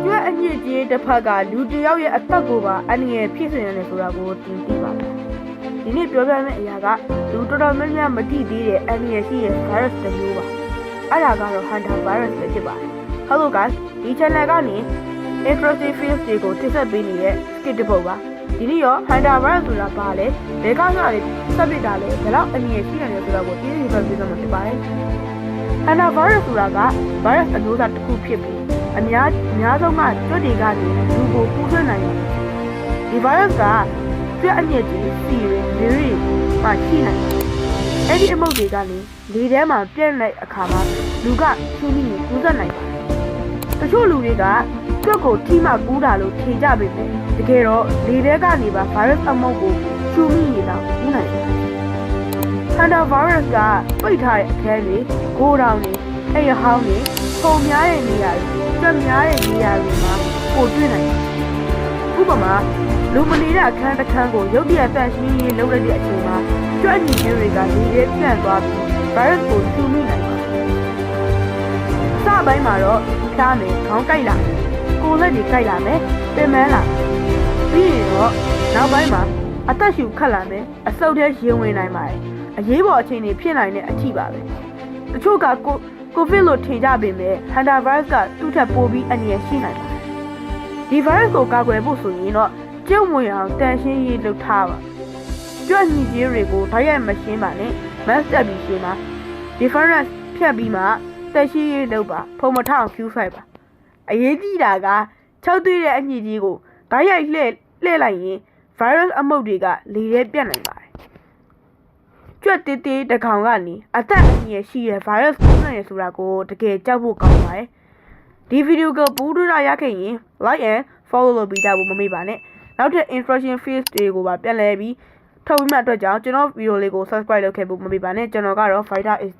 ကျွတ်အညစ်အကြေးတစ်ဖက်ကလူတယောက်ရဲ့အသက်ကိုပါအန္တရာယ်ဖြစ်စေတယ်ဆိုတာကိုသင်သိပါမယ်။ဒီနေ့ပြောပြမယ့်အရာကလူတော်တော်များများမသိသေးတဲ့အန္တရာယ်ရှိတဲ့ virus တစ်မျိုးပါ။အဲ့ဒါကတော့ Hunter virus ပဲဖြစ်ပါတယ်။ Hello guys ဒီ channel ကနေ interesting fields တွေကိုတင်ဆက်ပေးနေတဲ့ skit တစ်ပုဒ်ပါ။ဒီနေ့ရော Hunter virus ဆိုတာဘာလဲ။ဘယ်ကစားလဲဆက်ပစ်တာလဲဘယ်လောက်အန္တရာယ်ရှိတယ်ဆိုတာကိုသိသိပဲပြောပြမှာဖြစ်ပါတယ်။ Hunter virus ဆိုတာက virus အမျိုးအစားတစ်ခုဖြစ်ပြီးအများဆုံးကကျွတ်တွေကနေလူကိုကူးစက်နိုင်တယ်ဒီ virus ကကျွတ်အညစ်တွေစီတွေမျိုးတွေမှရှိနိုင်တယ်အဲ့ဒီအမုတ်တွေကနေလေထဲမှာပြန့်လိုက်အခါမှာလူကသူ့မိကိုကူးစက်နိုင်ပါတယ်တချို့လူတွေကကျွတ်ကိုထိမှကူးတာလို့ထင်ကြပေမဲ့တကယ်တော့လေထဲကနေပါ virus အမုတ်ကိုသူ့မိနေတာကူးနိုင်တယ်Hunter virus ကပိတ်ထားတဲ့အခန်းတွေ၊ဂိုးတောင်တွေ၊အိမ်ဟောင်းတွေ၊ပုံများတဲ့နေရာတွေ၊ကြက်များတဲ့နေရာတွေမှာပိုတွေ့နိုင်တယ်။ဥပမာလူမနေတဲ့အခန်းတစ်ခန်းကိုရုတ်တရက်တန့်ရှင်းရေးလုပ်လိုက်တဲ့အချိန်မှာကြွက်ညီမျိုးတွေကလေထဲပြန့်သွားပြီး virus ကိုထူမိနိုင်ပါတယ်။အစပိုင်းမှာတော့ဖျားမယ်၊ခေါင်းကိုက်လာမယ်၊ကိုယ်လက်တွေကိုက်လာမယ်၊ပင်ပန်းလာမယ်။ပြီးရင်တော့နောက်ပိုင်းမှာအသက်ရှူခတ်လာမယ်၊အဆုတ်ထဲရင်ဝင်နိုင်ပါတယ်။အရေးပေါ်အခြေအနေဖြစ်နိုင်တဲ့အထိပါပဲတချို့ကကိုဗစ်လို့ထင်ကြပေမဲ့ Hunter virus ကသူ့ထက်ပိုပြီးအန္တရာယ်ရှိနိုင်ပါတယ်ဒီ virus ကိုကာကွယ်ဖို့ဆိုရင်တော့ကျုပ်ဝင်အောင်တန်ရှင်းရေးလုပ်ထားပါကြွညစ်ကြေးတွေကိုဓာတ်ရိုက်မရှင်းပါနဲ့ mask တက်ပြီးရှင်းပါဒီ virus ဖြတ်ပြီးမှတန်ရှင်းရေးလုပ်ပါဖုံမထအောင် Q5 ပါအရေးကြီးတာက6သွေးတဲ့အညစ်အကြေးကိုဓာတ်ရိုက်လှည့်လိုက်ရင် virus အမုတ်တွေကလေထဲပြန့်နိုင်ပါတယ်ကျွတ်တေးတေးတကောင်ကနေအသက်အန္တရာယ်ရှိတဲ့ virus ကူးနိုင်ရဆိုတာကိုတကယ်ကြောက်ဖို့ကောင်းပါတယ်ဒီဗီဒီယိုကိုပို့ထူတာရခဲ့ရင် like and follow လုပ်ပြီးကြဖို့မမေ့ပါနဲ့နောက်ထပ် instruction fields တွေကိုပါပြန်လည်ပြီးထုတ်ပြီးမှအတွက်ကြောင့်ကျွန်တော်ဗီဒီယိုလေးကို subscribe လုပ်ခဲ့ဖို့မမေ့ပါနဲ့ကျွန်တော်ကတော့ fighter is